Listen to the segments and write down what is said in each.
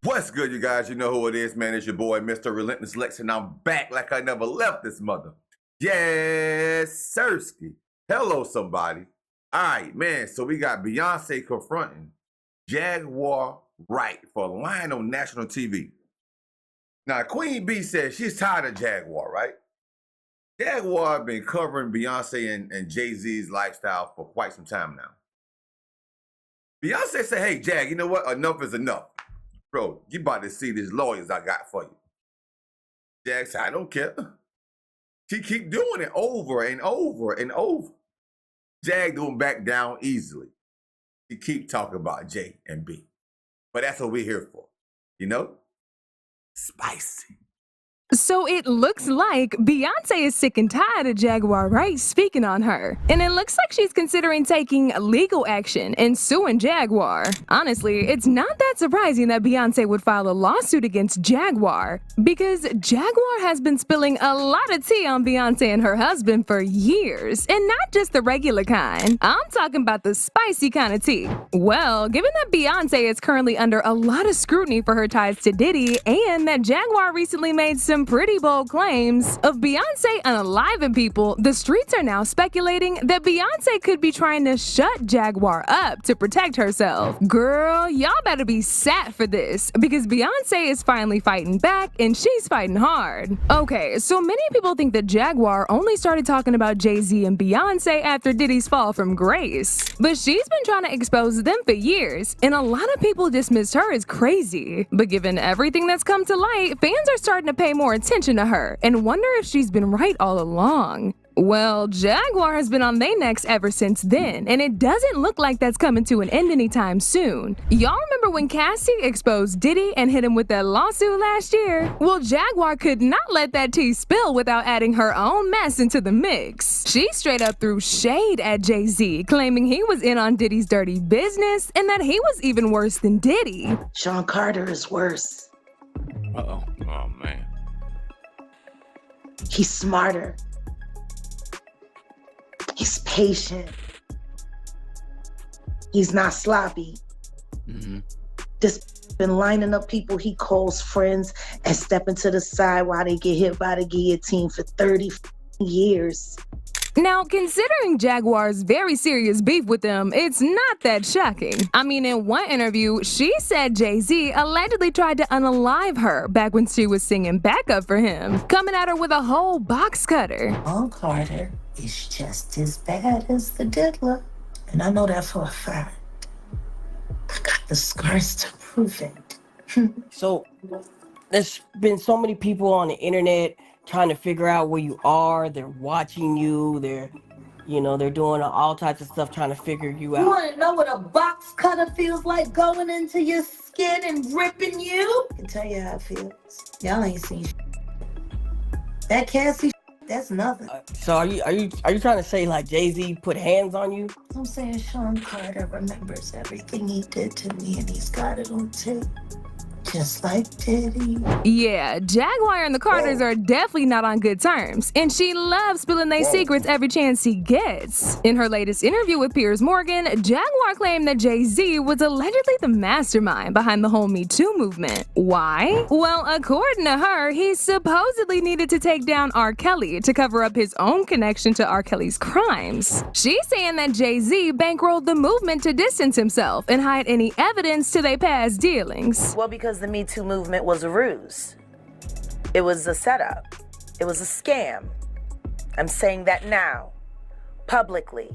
What's good, you guys? You know who it is, man. It's your boy, Mr. Relentless Lex, and I'm back like I never left this mother. Yes, Sirski. Hello, somebody. All right, man. So we got Beyonce confronting Jaguar Wright for a line on national TV. Now, Queen B says she's tired of Jaguar, right? Jaguar been covering Beyonce and Jay-Z's lifestyle for quite some time now. Beyonce said, hey, Jag, you know what? Enough is enough. Bro, you about to see these lawyers I got for you. Jag said, I don't care. She keep doing it over and over and over. Jag don't back down easily. She keep talking about J and B. But that's what we're here for. You know? Spicy. So it looks like Beyonce is sick and tired of Jaguar Wright speaking on her. And it looks like she's considering taking legal action and suing Jaguar. Honestly, it's not that surprising that Beyonce would file a lawsuit against Jaguar, because Jaguar has been spilling a lot of tea on Beyonce and her husband for years, and not just the regular kind. I'm talking about the spicy kind of tea. Well, given that Beyonce is currently under a lot of scrutiny for her ties to Diddy, and that Jaguar recently made some pretty bold claims of Beyonce unaliving people, the streets are now speculating that Beyonce could be trying to shut Jaguar up to protect herself. Girl, y'all better be sat for this, because Beyonce is finally fighting back, and she's fighting hard. Okay, so many people think that Jaguar only started talking about Jay-Z and Beyonce after Diddy's fall from grace, but she's been trying to expose them for years, and a lot of people dismissed her as crazy. But given everything that's come to light, fans are starting to pay more attention to her and wonder if she's been right all along. Well, Jaguar has been on their necks ever since then, and it doesn't look like that's coming to an end anytime soon. Y'all remember when Cassie exposed Diddy and hit him with that lawsuit last year? Well, Jaguar could not let that tea spill without adding her own mess into the mix. She straight up threw shade at Jay-Z, claiming he was in on Diddy's dirty business and that he was even worse than Diddy. Sean Carter is worse. Uh-oh. Oh, man. He's smarter. He's patient. He's not sloppy. Just been lining up people he calls friends and stepping to the side while they get hit by the guillotine for 30 years. Now, considering Jaguar's very serious beef with them, it's not that shocking. I mean, in one interview, she said Jay-Z allegedly tried to unalive her back when she was singing backup for him, coming at her with a whole box cutter. Sean Carter is just as bad as the diddler, and I know that for a fact. I got the scars to prove it. So, there's been so many people on the internet trying to figure out where you are. They're watching you. They're doing all types of stuff trying to figure you out. You want to know what a box cutter feels like going into your skin and ripping you? I can tell you how it feels. Y'all ain't seen shit. That Cassie, that's nothing. So are you trying to say like Jay-Z put hands on you? I'm saying Sean Carter remembers everything he did to me, and he's got it on tape. Just like Diddy. Yeah, Jaguar and the Carters are definitely not on good terms, and she loves spilling their secrets every chance she gets. In her latest interview with Piers Jaguar claimed that Jay-Z was allegedly the mastermind behind the whole Me Too movement. Why? Well, according to her, he supposedly needed to take down R. Kelly to cover up his own connection to R. Kelly's crimes. She's saying that Jay-Z bankrolled the movement to distance himself and hide any evidence to their past dealings. Well, because the Me Too movement was a ruse. It was a setup. It was a scam. I'm saying that now, publicly.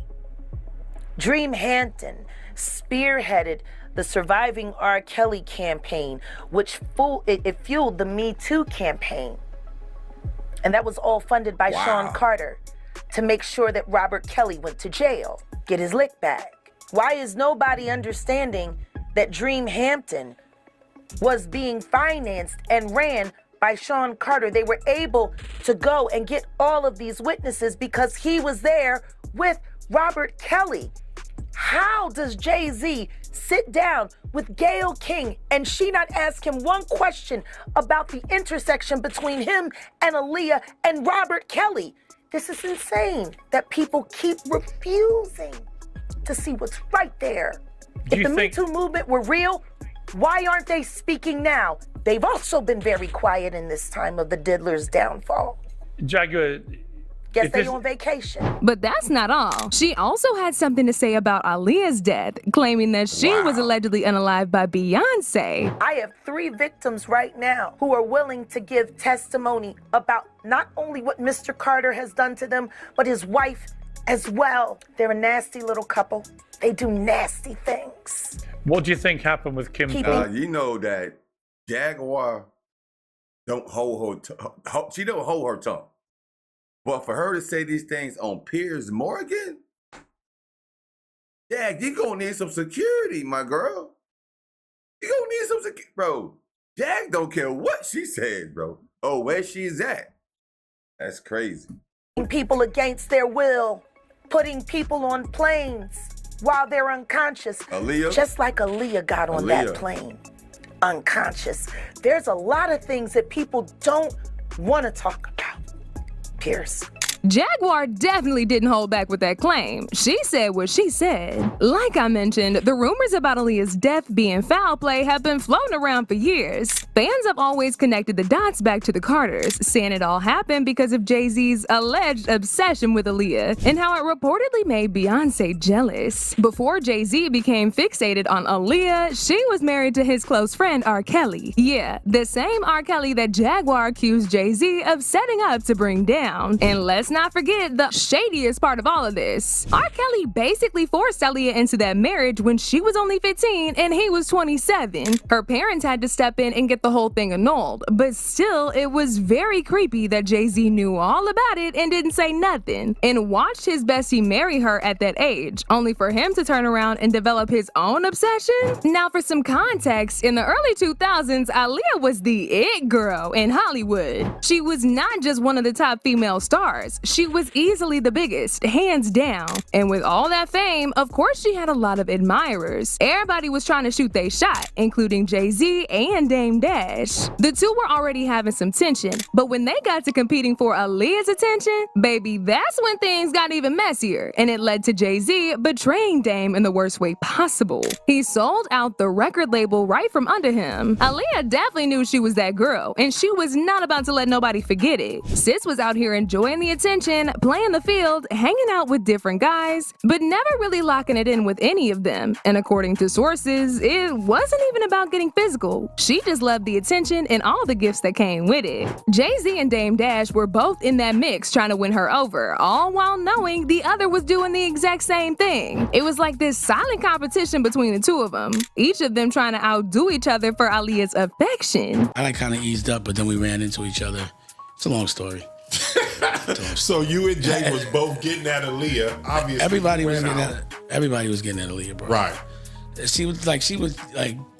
Dream Hampton spearheaded the Surviving R. Kelly campaign, which fueled the Me Too campaign. And that was all funded by Sean Carter to make sure that Robert Kelly went to jail, get his lick back. Why is nobody understanding that Dream Hampton was being financed and ran by Sean Carter? They were able to go and get all of these witnesses because he was there with Robert Kelly. How does Jay-Z sit down with Gayle King and she not ask him one question about the intersection between him and Aaliyah and Robert Kelly? This is insane that people keep refusing to see what's right there. If the Me Too movement were real, Why aren't they speaking now? They've also been very quiet in this time of the diddler's downfall. Jaguar, Guess if they this- on vacation. But that's not all. She also had something to say about Aaliyah's death, claiming that she was allegedly unalived by Beyonce. I have 3 victims right now who are willing to give testimony about not only what Mr. Carter has done to them, but his wife as well. They're a nasty little couple. They do nasty things. what do you think happened with Kim? You know that Jaguar don't hold her she don't hold her tongue. But for her to say these things on Piers Morgan, Jag, you gonna need some security, my girl. You gonna need some security, bro. Jag don't care what she says, bro. Oh, where she's at. That's crazy. People against their will, putting people on planes while they're unconscious. Aaliyah? Just like Aaliyah got on Aaliyah. that plane, unconscious. There's a lot of things that people don't want to talk about. Piers. Jaguar definitely didn't hold back with that claim. She said what she said. Like I mentioned, the rumors about Aaliyah's death being foul play have been floating around for years. Fans have always connected the dots back to the Carters, saying it all happened because of Jay-Z's alleged obsession with Aaliyah and how it reportedly made Beyonce jealous. Before Jay-Z became fixated on Aaliyah, she was married to his close friend R. Kelly. Yeah, the same R. Kelly that Jaguar accused Jay-Z of setting up to bring down. And let's not forget the shadiest part of all of this. R. Kelly basically forced Aaliyah into that marriage when she was only 15 and he was 27. Her parents had to step in and get the whole thing annulled, but still, it was very creepy that Jay-Z knew all about it and didn't say nothing, and watched his bestie marry her at that age, only for him to turn around and develop his own obsession? Now, for some context, in the early 2000s, Aaliyah was the it girl in Hollywood. She was not just one of the top female stars. She was easily the biggest, hands down. And with all that fame, of course she had a lot of admirers. Everybody was trying to shoot their shot, including Jay-Z and Dame Dash. The two were already having some tension, but when they got to competing for Aaliyah's attention, baby, that's when things got even messier, and it led to Jay-Z betraying Dame in the worst way possible. He sold out the record label right from under him. Aaliyah definitely knew she was that girl, and she was not about to let nobody forget it. Sis was out here enjoying the attention, playing the field, hanging out with different guys, but never really locking it in with any of them. And according to sources, it wasn't even about getting physical. She just loved the attention and all the gifts that came with it. Jay-Z and Dame Dash were both in that mix trying to win her over, all while knowing the other was doing the exact same thing. It was like this silent competition between the two of them, each of them trying to outdo each other for Aaliyah's affection. I kind of eased up, but then we ran into each other. It's a long story. So you and Jay was both getting at Aaliyah. Obviously, Everybody was getting at Aaliyah, bro. Right. She was like,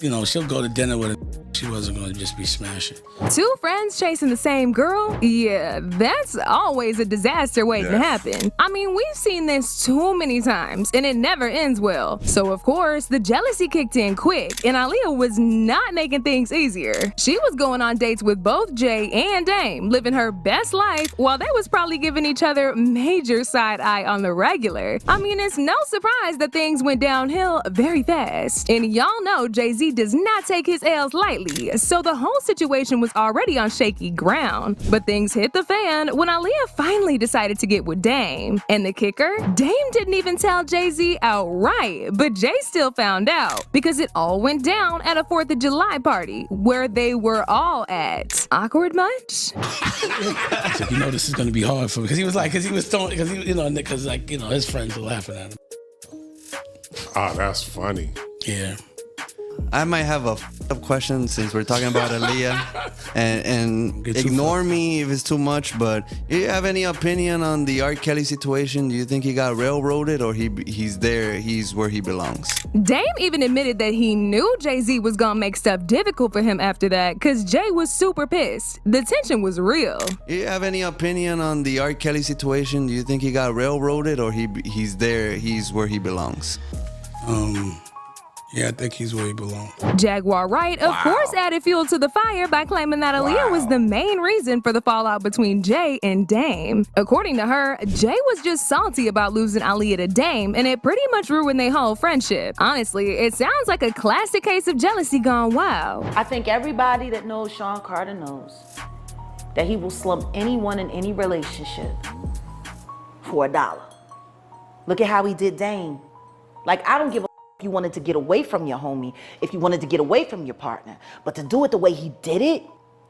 you know, she'll go to dinner with her. She wasn't going to just be smashing. Two friends chasing the same girl? Yeah, that's always a disaster waiting to happen. I mean, we've seen this too many times, and it never ends well. So, of course, the jealousy kicked in quick, and Aaliyah was not making things easier. She was going on dates with both Jay and Dame, living her best life, while they was probably giving each other major side eye on the regular. I mean, it's no surprise that things went downhill very fast. And y'all know Jay-Z does not take his L's lightly, so the whole situation was already on shaky ground. But things hit the fan when Aaliyah finally decided to get with Dame. And the kicker? Dame didn't even tell Jay-Z outright, but Jay still found out because it all went down at a 4th of July party where they were all at. Awkward much? So, you know, this is going to be hard for me because he was his friends were laughing at him. Ah, that's funny. Yeah. I might have a up question since we're talking about Aaliyah, and ignore me if it's too much. But do you have any opinion on the R. Kelly situation? Do you think he got railroaded, or he's where he belongs? Dame even admitted that he knew Jay-Z was gonna make stuff difficult for him after that, cause Jay was super pissed. The tension was real. Do you have any opinion on the R. Kelly situation? Do you think he got railroaded, or he's where he belongs? Yeah, I think he's where he belongs. Jaguar Wright, of course, added fuel to the fire by claiming that Aaliyah was the main reason for the fallout between Jay and Dame. According to her, Jay was just salty about losing Aaliyah to Dame, and it pretty much ruined their whole friendship. Honestly, it sounds like a classic case of jealousy gone wild. I think everybody that knows Sean Carter knows that he will slump anyone in any relationship for $1. Look at how he did Dame. Like, I don't give a if you wanted to get away from your homie, if you wanted to get away from your partner, but to do it the way he did it,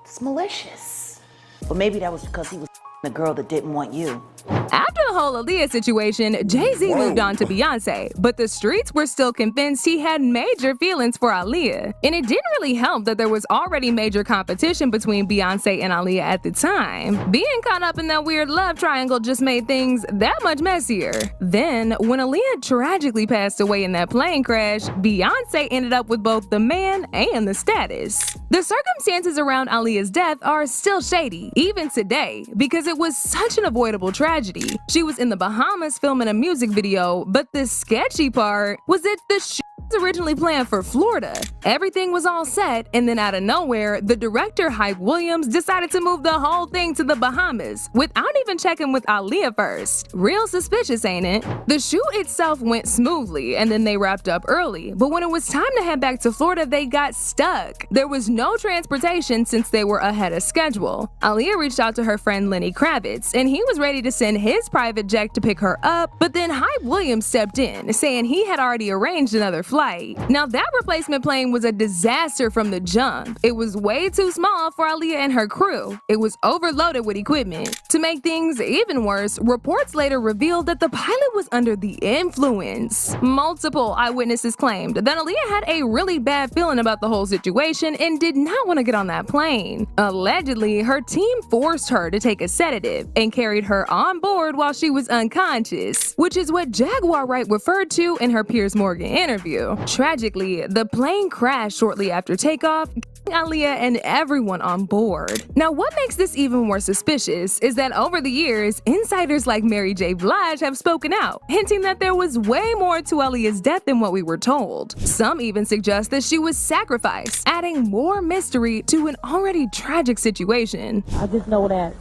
it's malicious. But maybe that was because he was the girl that didn't want you. After the whole Aaliyah situation, Jay-Z moved on to Beyonce, but the streets were still convinced he had major feelings for Aaliyah. And it didn't really help that there was already major competition between Beyonce and Aaliyah at the time. Being caught up in that weird love triangle just made things that much messier. Then, when Aaliyah tragically passed away in that plane crash, Beyonce ended up with both the man and the status. The circumstances around Aaliyah's death are still shady, even today, because it was such an avoidable tragedy. She was in the Bahamas filming a music video, but the sketchy part was that the shoot was originally planned for Florida. Everything was all set, and then out of nowhere, the director, Hype Williams, decided to move the whole thing to the Bahamas without even checking with Aaliyah first. Real suspicious, ain't it? The shoot itself went smoothly, and then they wrapped up early, but when it was time to head back to Florida, they got stuck. There was no transportation since they were ahead of schedule. Aaliyah reached out to her friend Lenny Kravitz, and he was ready to send his private jet to pick her up, but then Hype Williams stepped in, saying he had already arranged another flight. Now that replacement plane was a disaster from the jump. It was way too small for Aaliyah and her crew. It was overloaded with equipment. To make things even worse, reports later revealed that the pilot was under the influence. Multiple eyewitnesses claimed that Aaliyah had a really bad feeling about the whole situation and did not want to get on that plane. Allegedly, her team forced her to take a sedative and carried her on board while she was unconscious, which is what Jaguar Wright referred to in her Piers Morgan interview. Tragically, the plane crashed shortly after takeoff, Aaliyah and everyone on board. Now, what makes this even more suspicious is that over the years, insiders like Mary J. Blige have spoken out, hinting that there was way more to Aaliyah's death than what we were told. Some even suggest that she was sacrificed, adding more mystery to an already tragic situation. I just know that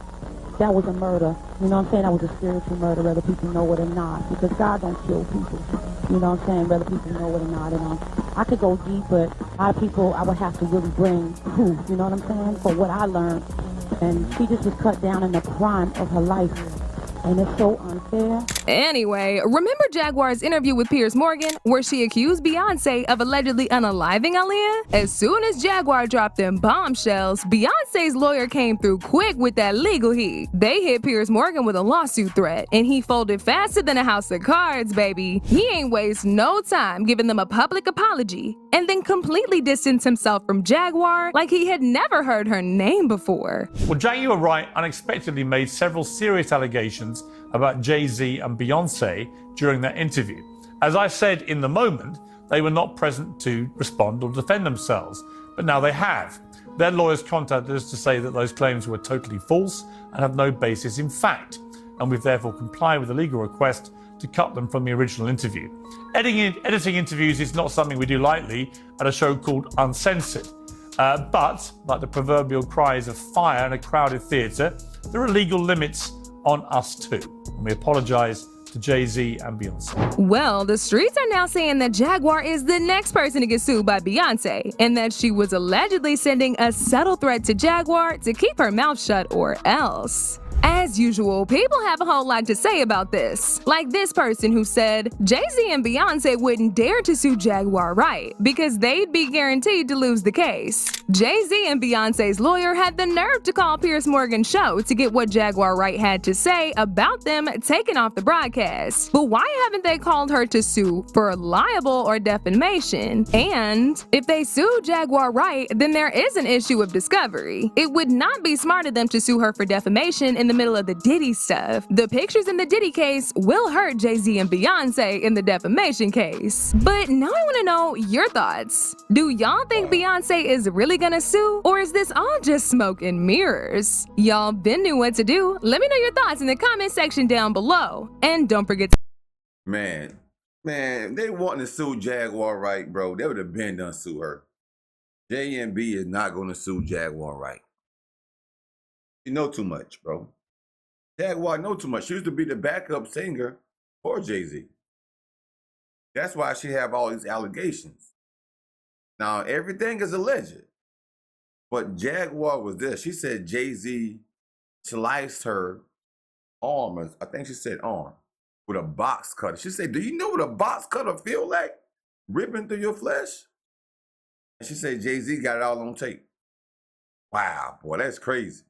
was a murder. You know what I'm saying? That was a spiritual murder, whether people know it or not. Because God don't kill people. You know what I'm saying? Whether people know it or not. And I could go deep, but a lot of people I would have to really bring proof. You know what I'm saying? For what I learned. And she just was cut down in the prime of her life. And it's so unfair. Anyway, remember Jaguar's interview with Piers Morgan, where she accused Beyonce of allegedly unaliving Aaliyah? As soon as Jaguar dropped them bombshells, Beyonce's lawyer came through quick with that legal heat. They hit Piers Morgan with a lawsuit threat, and he folded faster than a house of cards, baby. He ain't waste no time giving them a public apology, and then completely distanced himself from Jaguar like he had never heard her name before. Well, Jaguar Wright unexpectedly made several serious allegations about Jay-Z and Beyonce during that interview. As I said in the moment, they were not present to respond or defend themselves, but now they have. Their lawyers contacted us to say that those claims were totally false and have no basis in fact, and we've therefore complied with the legal request to cut them from the original interview. Editing interviews is not something we do lightly at a show called Uncensored. But, like the proverbial cries of fire in a crowded theatre, there are legal limits on us too. And we apologize to Jay-Z and Beyonce. Well, the streets are now saying that Jaguar is the next person to get sued by Beyonce, and that she was allegedly sending a subtle threat to Jaguar to keep her mouth shut or else. As usual, people have a whole lot to say about this. Like this person who said, Jay-Z and Beyonce wouldn't dare to sue Jaguar Wright because they'd be guaranteed to lose the case. Jay-Z and Beyonce's lawyer had the nerve to call Piers Morgan's show to get what Jaguar Wright had to say about them taken off the broadcast. But why haven't they called her to sue for libel or defamation? And if they sue Jaguar Wright, then there is an issue of discovery. It would not be smart of them to sue her for defamation in the middle of the Diddy stuff. The pictures in the Diddy case will hurt Jay-Z and Beyonce in the defamation case. But now I want to know your thoughts. Do y'all think Beyonce is really gonna sue, or is this all just smoke and mirrors? Y'all been knew what to do. Let me know your thoughts in the comment section down below. And don't forget to... Man, Man, they wanting to sue Jaguar Wright, bro. They would have been done sue her. JMB is not going to sue Jaguar Wright. You know too much, bro. Jaguar know too much. She used to be the backup singer for Jay-Z. That's why she have all these allegations. Now, everything is alleged. But Jaguar was this. She said Jay-Z sliced her arm, I think she said arm, with a box cutter. She said, do you know what a box cutter feel like? Ripping through your flesh? And she said Jay-Z got it all on tape. Wow, boy, that's crazy.